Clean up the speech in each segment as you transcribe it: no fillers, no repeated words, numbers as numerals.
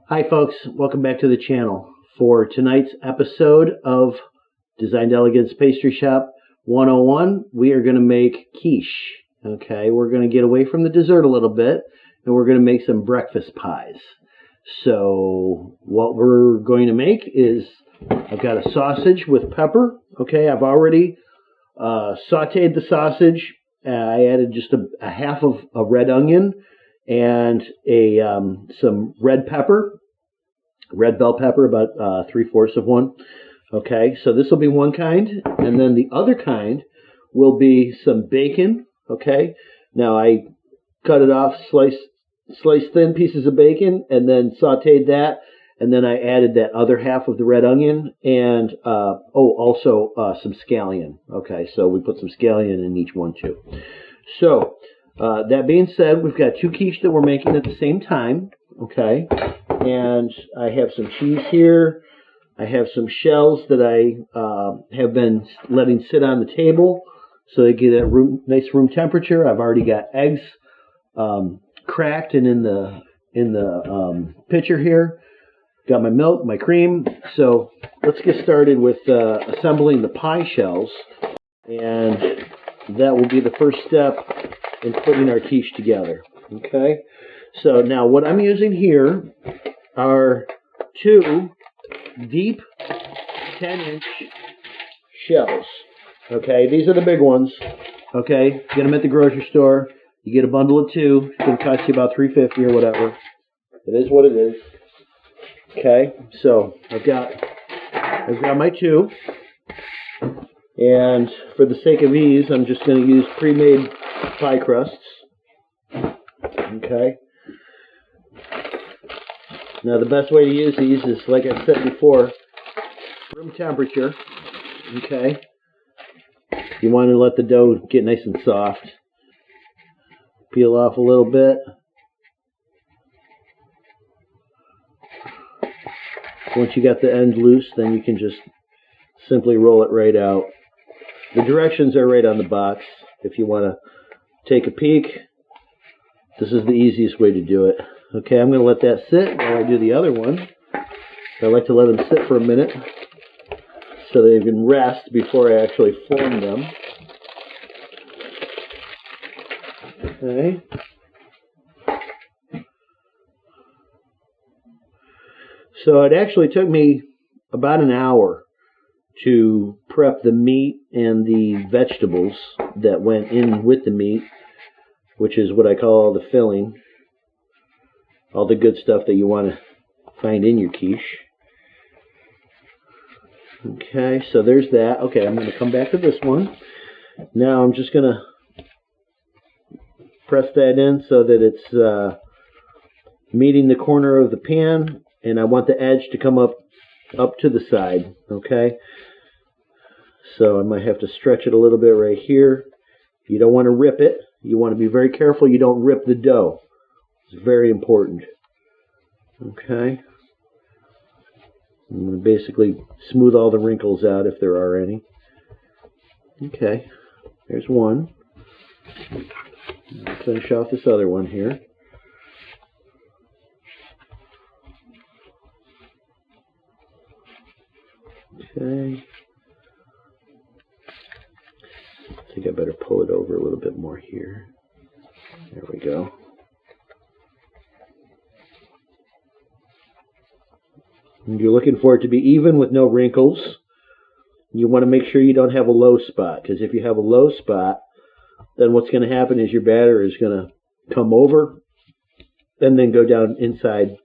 Hi folks, welcome back to the channel. For tonight's episode of Designed Elegance Pastry Shop 101, we are going to make quiche. Okay, we're going to get away from the dessert a little bit, and we're going to make some breakfast pies. So what we're going to make is, I've got a sausage with pepper. Okay, I've already sauteed the sausage. I added just a half of a red onion and some red pepper, red bell pepper, about 3/4 of one. Okay, so this will be one kind, and then the other kind will be some bacon. Okay, now I cut it off, sliced thin pieces of bacon, and then sauteed that, and then I added that other half of the red onion, and also some scallion. Okay, so we put some scallion in each one too. So that being said, we've got two quiche that we're making at the same time. Okay, and I have some cheese here. I have some shells that I have been letting sit on the table so they get at nice room temperature. I've already got eggs cracked and in the pitcher here. Got my milk, my cream. So let's get started with assembling the pie shells, and that will be the first step in putting our quiche together. Okay, so now what I'm using here are two deep 10-inch shells. Okay, these are the big ones. Okay, get them at the grocery store. You get a bundle of two. It's going to cost you about $3.50 or whatever. It is what it is. Okay, so I've got my two, and for the sake of ease, I'm just going to use pre-made pie crusts. Okay. Now the best way to use these is, like I said before, room temperature. Okay. You want to let the dough get nice and soft. Peel off a little bit. Once you got the end loose, then you can just simply roll it right out. The directions are right on the box. If you want to take a peek, this is the easiest way to do it. Okay, I'm going to let that sit while I do the other one. I like to let them sit for a minute so they can rest before I actually form them. Okay. So it actually took me about an hour to prep the meat and the vegetables that went in with the meat, which is what I call the filling. All the good stuff that you want to find in your quiche. Okay, so there's that. Okay, I'm going to come back to this one. Now I'm just going to press that in so that it's meeting the corner of the pan, and I want the edge to come up to the side. Okay, so I might have to stretch it a little bit right here. You don't want to rip it. You want to be very careful you don't rip the dough. It's very important. Okay. I'm going to basically smooth all the wrinkles out if there are any. Okay. There's one. I'll finish off this other one here. Okay. I think I better pull it over a little bit more here. There we go. And you're looking for it to be even with no wrinkles. You want to make sure you don't have a low spot, because if you have a low spot, then what's going to happen is your batter is going to come over and then go down inside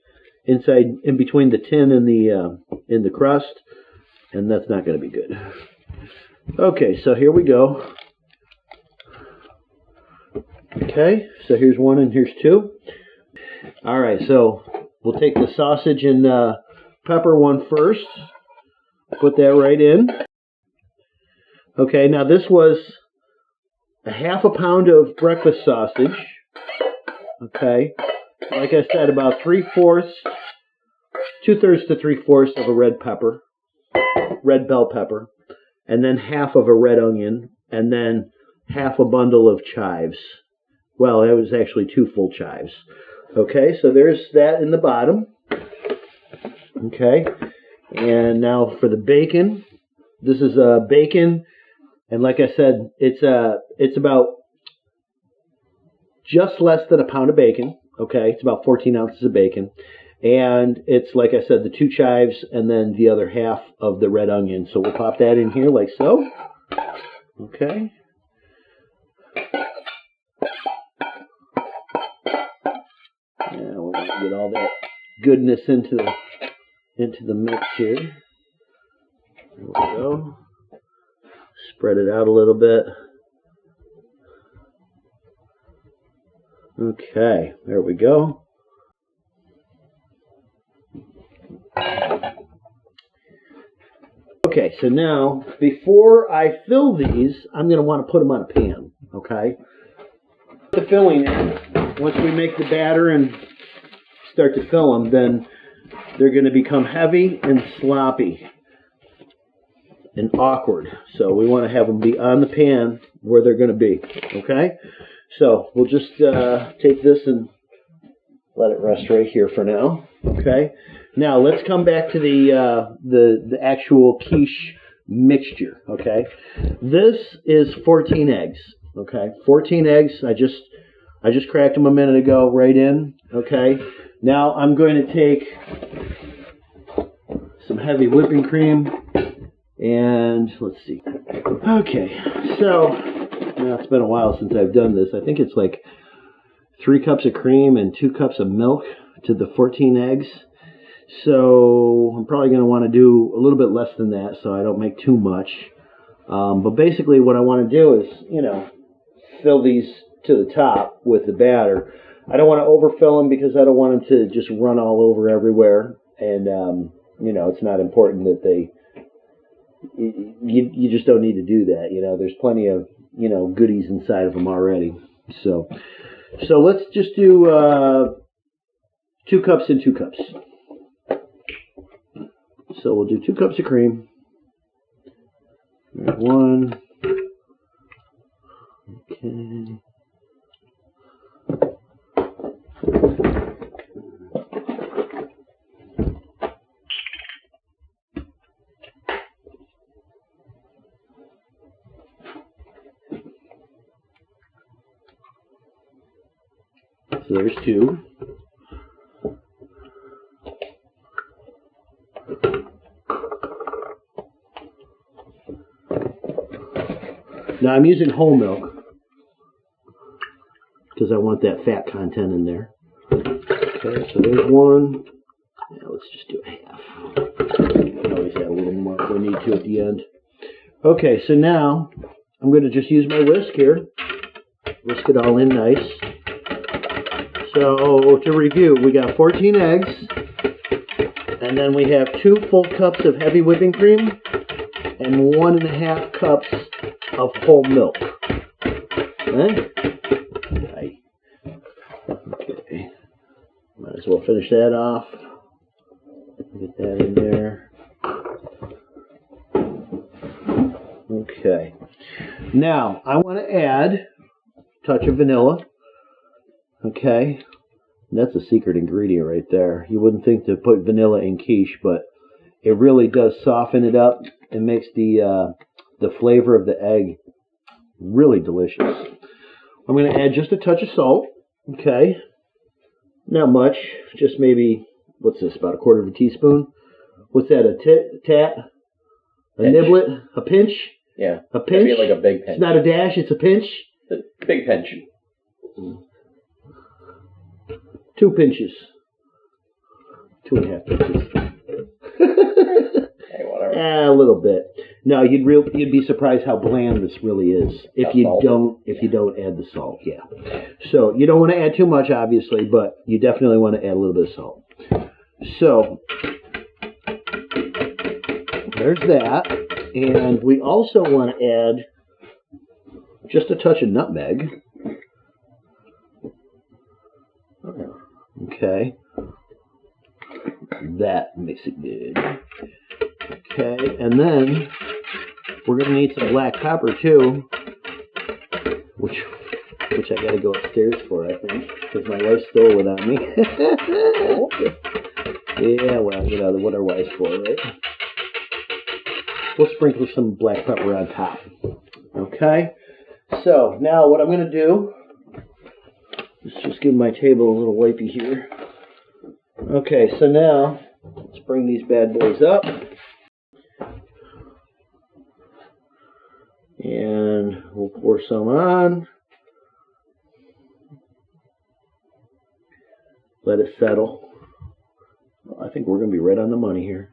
in between the tin and the crust, and that's not going to be good. Okay, so here we go. Okay, so here's one and here's two. All right, so we'll take the sausage and pepper one first. Put that right in. Okay, now this was a half a pound of breakfast sausage. Okay, like I said, about 2/3 to 3/4 of a red pepper, red bell pepper, and then half of a red onion, and then half a bundle of chives. Well, that was actually 2 full chives. Okay, so there's that in the bottom. Okay, and now for the bacon. This is bacon, and like I said, it's about just less than a pound of bacon. Okay, it's about 14 ounces of bacon, and it's like I said, the 2 chives, and then the other half of the red onion. So we'll pop that in here like so. Okay. Yeah, we're gonna get all that goodness into the mix here. There we go. Spread it out a little bit. Okay, there we go. Okay, so now before I fill these, I'm going to want to put them on a pan. Okay. The filling in, once we make the batter and start to fill them, then they're going to become heavy and sloppy and awkward. So we want to have them be on the pan where they're going to be. Okay. So we'll just take this and let it rest right here for now. Okay. Now let's come back to the actual quiche mixture. Okay. This is 14 eggs. Okay. 14 eggs. I just cracked them a minute ago right in. Okay. Now I'm going to take some heavy whipping cream and let's see. Okay. So now it's been a while since I've done this. I think it's like 3 cups of cream and 2 cups of milk to the 14 eggs. So I'm probably going to want to do a little bit less than that so I don't make too much. But basically what I want to do is, fill these to the top with the batter. I don't want to overfill them because I don't want them to just run all over everywhere. And, it's not important that you just don't need to do that. There's plenty of, goodies inside of them already. So let's just do 2 cups and 2 cups. So we'll do 2 cups of cream. There's 1. Okay. So there's 2. Now I'm using whole milk because I want that fat content in there. Okay, so there's 1. Now let's just do a half. We can always add a little more if we need to at the end. Okay, so now I'm going to just use my whisk here. Whisk it all in nice. So to review, we got 14 eggs, and then we have 2 full cups of heavy whipping cream, and 1.5 cups of whole milk. Okay. Okay. Might as well finish that off. Get that in there. Okay. Now I want to add a touch of vanilla. Okay. That's a secret ingredient right there. You wouldn't think to put vanilla in quiche, but it really does soften it up and makes the flavor of the egg really delicious. I'm going to add just a touch of salt. Okay. Not much. Just maybe, what's this, about 1/4 teaspoon? What's that, a tat? A pinch. Niblet? A pinch? Yeah. A pinch? Like a big pinch. It's not a dash, it's a pinch? A big pinch. 2 pinches. 2.5 pinches. Hey, whatever. A little bit. No, you'd be surprised how bland this really is if you don't add the salt. Yeah. So you don't want to add too much, obviously, but you definitely want to add a little bit of salt. So there's that, and we also want to add just a touch of nutmeg. Okay. That makes it good. Okay, and then we're going to need some black pepper too, which I got to go upstairs for, I think, because my wife stole it on me. Yeah, well, you know what our wife's for, right? We'll sprinkle some black pepper on top. Okay? So, now what I'm going to do is just give my table a little wipey here. Okay, so now, let's bring these bad boys up. And we'll pour some on. Let it settle. Well, I think we're going to be right on the money here.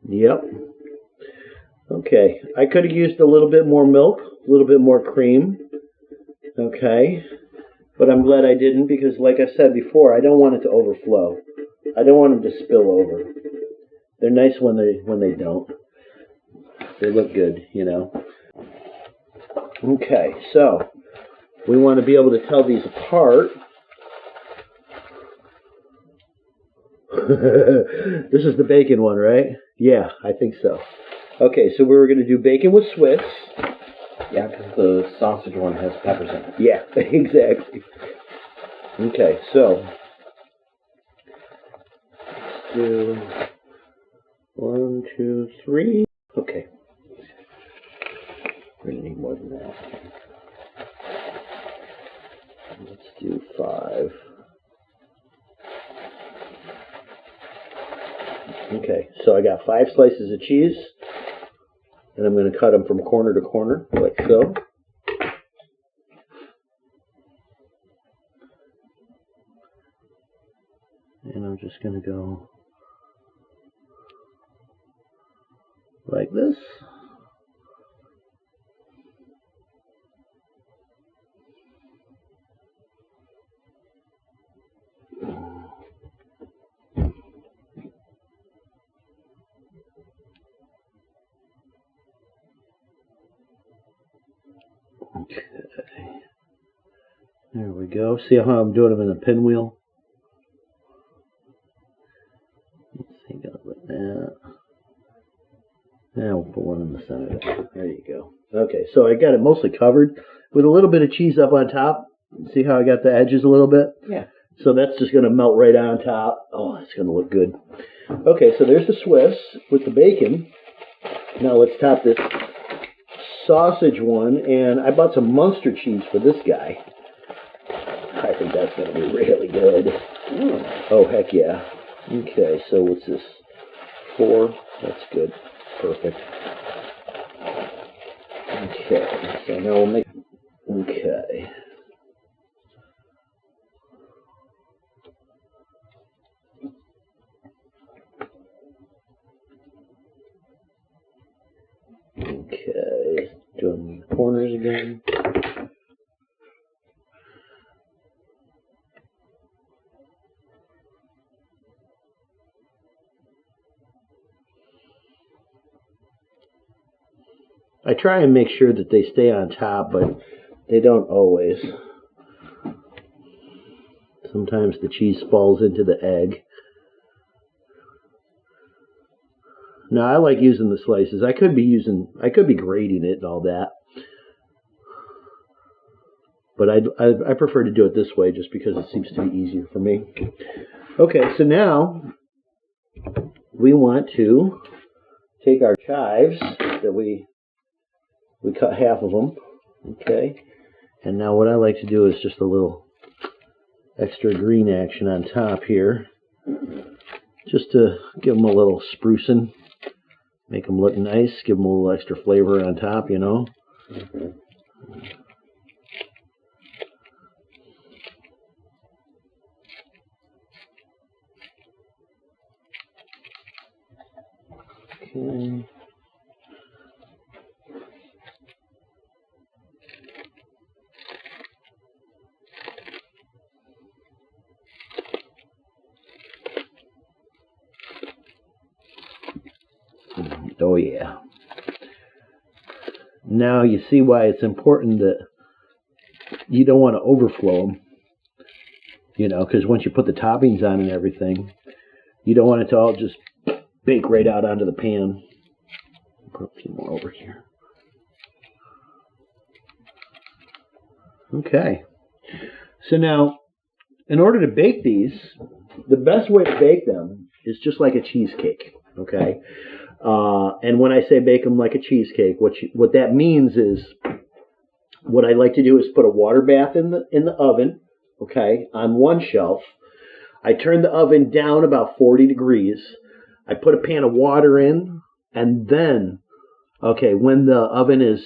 Yep. Okay, I could have used a little bit more milk, a little bit more cream. Okay, but I'm glad I didn't because, like I said before, I don't want it to overflow. I don't want them to spill over. They're nice when they don't. They look good, you know. Okay, so we want to be able to tell these apart. This is the bacon one, right? Yeah, I think so. Okay, so we were going to do bacon with Swiss. Yeah, because the sausage one has peppers in it. Yeah, exactly. Okay, so let's do 1, 2, 3. Okay. We're going to need more than that. Let's do 5. Okay, so I got 5 slices of cheese, and I'm going to cut them from corner to corner, like so. And I'm just going to go like this. Okay. There we go. See how I'm doing them in a pinwheel? Let's see, go like that. Now we'll put one in the center there. There you go. Okay, so I got it mostly covered with a little bit of cheese up on top. See how I got the edges a little bit? Yeah. So that's just going to melt right on top. Oh, it's going to look good. Okay, so there's the Swiss with the bacon. Now let's top this sausage one, and I bought some Munster cheese for this guy. I think that's going to be really good. Oh, heck yeah. Okay, so what's this? 4. That's good. Perfect. Okay, so now we'll make... Okay. Okay, doing the corners again. I try and make sure that they stay on top, but they don't always. Sometimes the cheese falls into the egg. Now I like using the slices. I could be grating it and all that, but I prefer to do it this way just because it seems to be easier for me. Okay, so now we want to take our chives that we cut half of them. Okay, and now what I like to do is just a little extra green action on top here, just to give them a little sprucing. Make them look nice, give them a little extra flavor on top, you know. Okay. Oh yeah. Now you see why it's important that you don't want to overflow them. You know, because once you put the toppings on and everything, you don't want it to all just bake right out onto the pan. Put a few more over here. Okay. So now, in order to bake these, the best way to bake them is just like a cheesecake, okay? And when I say bake them like a cheesecake, what that means is, what I like to do is put a water bath in the oven, okay, on one shelf. I turn the oven down about 40 degrees. I put a pan of water in, and then, okay, when the oven is,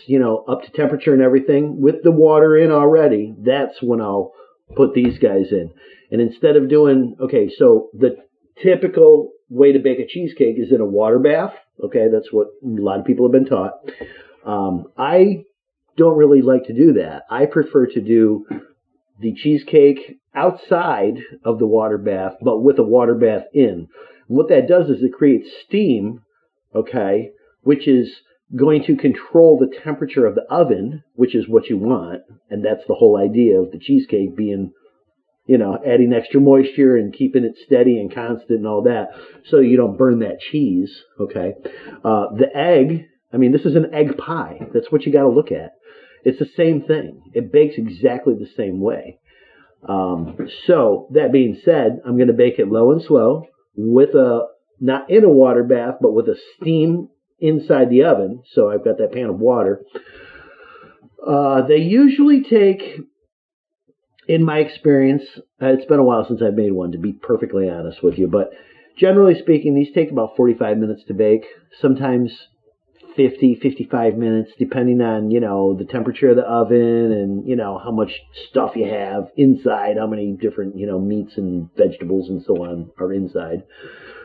up to temperature and everything, with the water in already, that's when I'll put these guys in. And instead of doing, okay, so the typical way to bake a cheesecake is in a water bath. Okay, that's what a lot of people have been taught. I don't really like to do that. I prefer to do the cheesecake outside of the water bath, but with a water bath in. And what that does is it creates steam, okay, which is going to control the temperature of the oven, which is what you want. And that's the whole idea of the cheesecake being, adding extra moisture and keeping it steady and constant and all that, so you don't burn that cheese, okay? The egg, this is an egg pie. That's what you got to look at. It's the same thing. It bakes exactly the same way. So that being said, I'm going to bake it low and slow with not in a water bath, but with a steam inside the oven. So I've got that pan of water. They usually take, in my experience, it's been a while since I've made one, to be perfectly honest with you, but generally speaking, these take about 45 minutes to bake, sometimes 50, 55 minutes, depending on, the temperature of the oven and, how much stuff you have inside, how many different, meats and vegetables and so on are inside.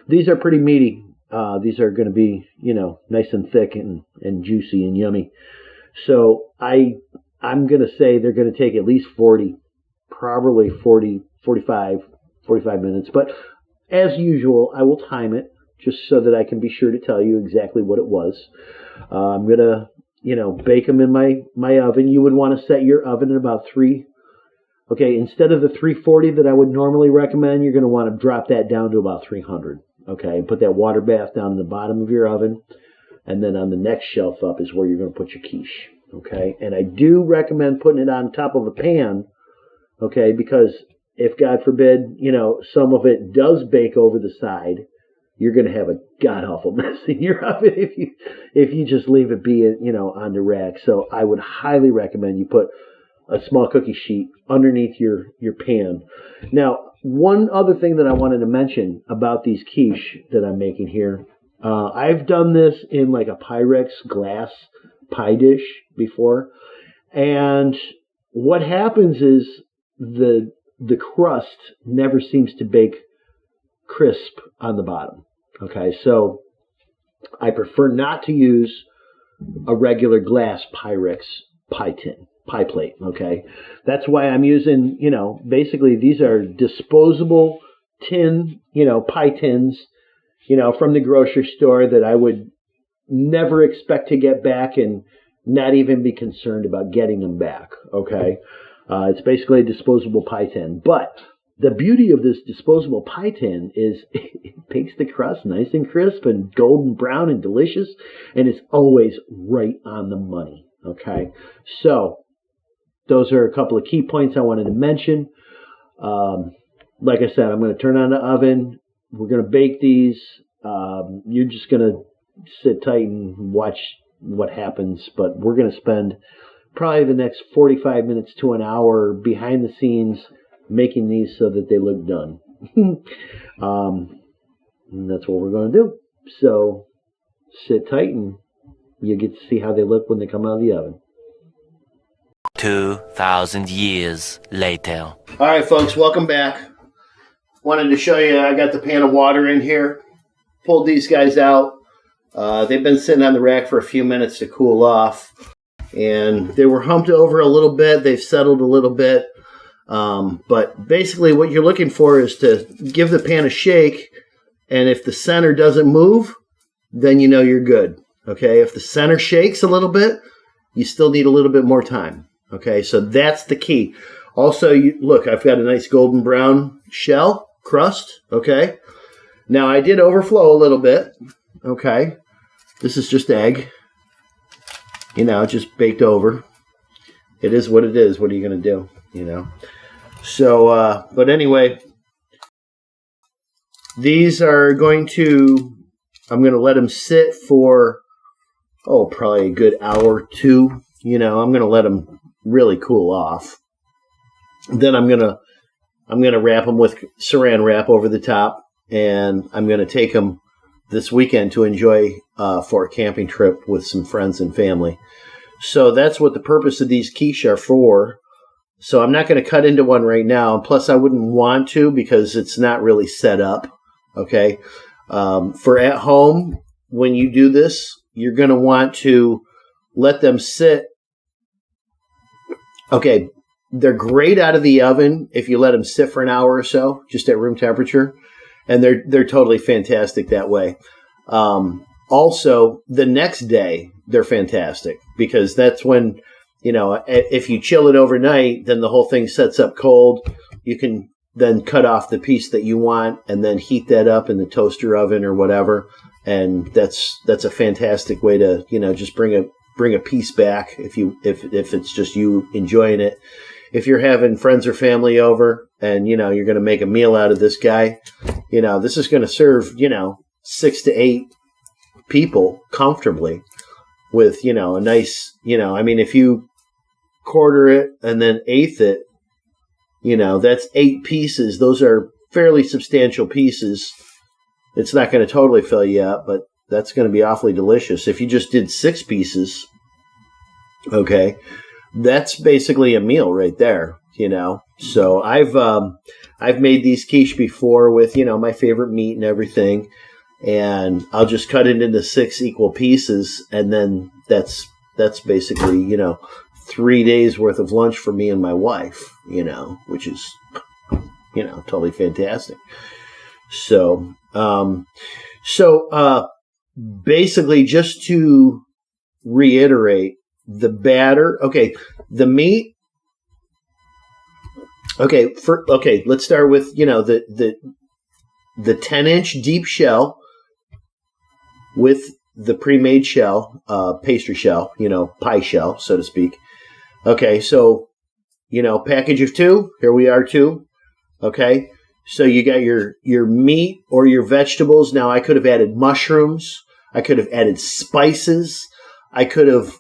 These are pretty meaty. These are going to be, nice and thick and juicy and yummy. So I'm going to say they're going to take at least 40, probably 40, 45 minutes. But as usual, I will time it just so that I can be sure to tell you exactly what it was. I'm going to, bake them in my oven. You would want to set your oven at about 3. Okay, instead of the 340 that I would normally recommend, you're going to want to drop that down to about 300. Okay, and put that water bath down in the bottom of your oven. And then on the next shelf up is where you're going to put your quiche. Okay, and I do recommend putting it on top of a pan. Okay, because if, God forbid, some of it does bake over the side, you're going to have a god-awful mess in your oven if you just leave it be, on the rack. So I would highly recommend you put a small cookie sheet underneath your pan. Now, one other thing that I wanted to mention about these quiche that I'm making here, I've done this in like a Pyrex glass pie dish before, and what happens is the crust never seems to bake crisp on the bottom. Okay, so I prefer not to use a regular glass Pyrex pie plate. Okay, that's why I'm using, basically these are disposable tin, pie tins, from the grocery store that I would never expect to get back and not even be concerned about getting them back. Okay, it's basically a disposable pie tin, but the beauty of this disposable pie tin is it bakes the crust nice and crisp and golden brown and delicious, and it's always right on the money. Okay, so those are a couple of key points I wanted to mention. Like I said, I'm going to turn on the oven. We're going to bake these. You're just going to sit tight and watch what happens, but we're going to spend probably the next 45 minutes to an hour behind the scenes making these so that they look done. And that's what we're going to do. So sit tight and you get to see how they look when they come out of the oven. 2,000 years later. All right, folks, welcome back. Wanted to show you, I got the pan of water in here. Pulled these guys out. They've been sitting on the rack for a few minutes to cool off. And they were humped over a little bit. They've settled a little bit. But basically what you're looking for is to give the pan a shake. And if the center doesn't move, then you know you're good. Okay, if the center shakes a little bit, you still need a little bit more time. Okay, so that's the key. Also, look, I've got a nice golden brown shell crust. Okay, now I did overflow a little bit. Okay, this is just egg. Just baked over. It is what it is. What are you going to do? So, but anyway, these are I'm going to let them sit for, probably a good hour or two. I'm going to let them really cool off. Then I'm going to wrap them with saran wrap over the top, and I'm going to take them this weekend to enjoy for a camping trip with some friends and family. So that's what the purpose of these quiche are for. So I'm not going to cut into one right now. Plus, I wouldn't want to because it's not really set up. Okay. For at home, when you do this, you're going to want to let them sit. Okay. They're great out of the oven if you let them sit for an hour or so, just at room temperature. And they're totally fantastic that way. Also, the next day, they're fantastic because that's when, if you chill it overnight, then the whole thing sets up cold. You can then cut off the piece that you want and then heat that up in the toaster oven or whatever. And that's a fantastic way to, just bring a piece back if it's just you enjoying it. If you're having friends or family over and, you're going to make a meal out of this guy, this is going to serve, 6 to 8 people comfortably with, a nice, if you quarter it and then eighth it, that's 8 pieces. Those are fairly substantial pieces. It's not going to totally fill you up, but that's going to be awfully delicious. If you just did 6 pieces, okay, that's basically a meal right there, So I've made these quiche before with, my favorite meat and everything, and I'll just cut it into 6 equal pieces, and then that's basically, 3 days worth of lunch for me and my wife, which is, totally fantastic. So, basically just to reiterate, the batter, the meat, let's start with, the 10-inch deep shell with the pre-made shell, pastry shell, pie shell, so to speak. Okay, so, package of 2, here we are 2, okay? So you got your meat or your vegetables. Now I could have added mushrooms, I could have added spices, I could have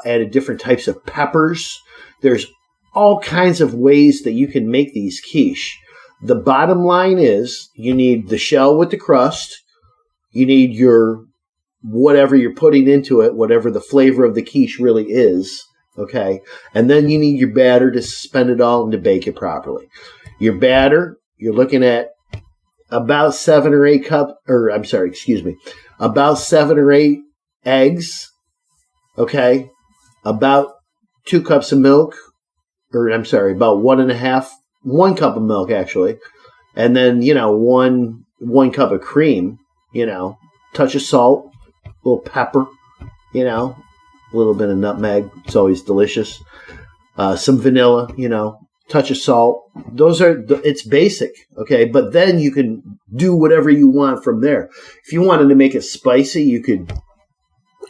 added different types of peppers. There's all kinds of ways that you can make these quiche. The bottom line is you need the shell with the crust. You need your whatever you're putting into it, whatever the flavor of the quiche really is. Okay. And then you need your batter to suspend it all and to bake it properly. Your batter, you're looking at about 7 or 8 about 7 or 8 eggs. Okay, about 2 cups of milk, about 1 cup of milk actually, and then one cup of cream. Touch of salt, a little pepper, a little bit of nutmeg. It's always delicious. Some vanilla, touch of salt. It's basic, okay. But then you can do whatever you want from there. If you wanted to make it spicy, you could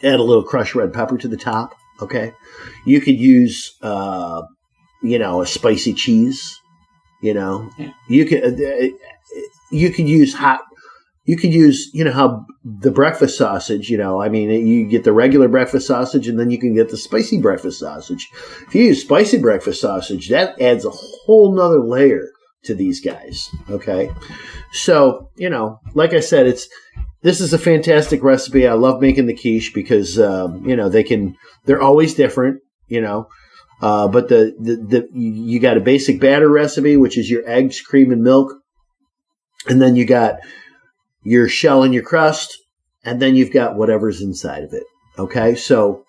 add a little crushed red pepper to the top. Okay, you could use, a spicy cheese. You could use hot. You could use, how the breakfast sausage. You get the regular breakfast sausage, and then you can get the spicy breakfast sausage. If you use spicy breakfast sausage, that adds a whole nother layer to these guys. Okay, so like I said, this is a fantastic recipe. I love making the quiche because, they're always different, but you got a basic batter recipe, which is your eggs, cream, and milk. And then you got your shell and your crust, and then you've got whatever's inside of it. Okay. So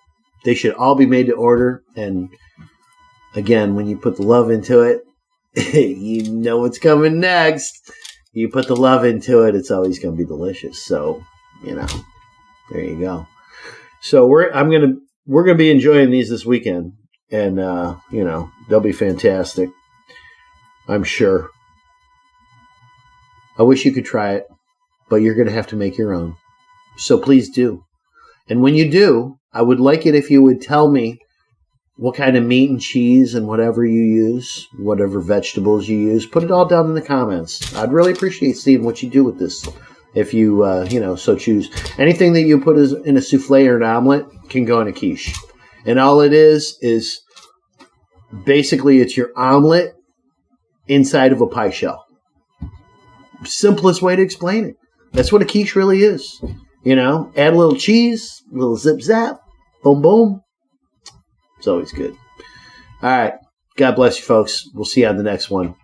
they should all be made to order. And again, when you put the love into it, you know what's coming next. You put the love into it, it's always going to be delicious. So, there you go. So we're going to be enjoying these this weekend, and they'll be fantastic, I'm sure. I wish you could try it, but you're going to have to make your own. So please do. And when you do, I would like it if you would tell me what kind of meat and cheese and whatever you use, whatever vegetables you use. Put it all down in the comments. I'd really appreciate seeing what you do with this. If you, so choose. Anything that you put in a souffle or an omelet can go in a quiche. And all it is basically it's your omelet inside of a pie shell. Simplest way to explain it. That's what a quiche really is. Add a little cheese, a little zip zap, boom boom. It's always good. All right. God bless you, folks. We'll see you on the next one.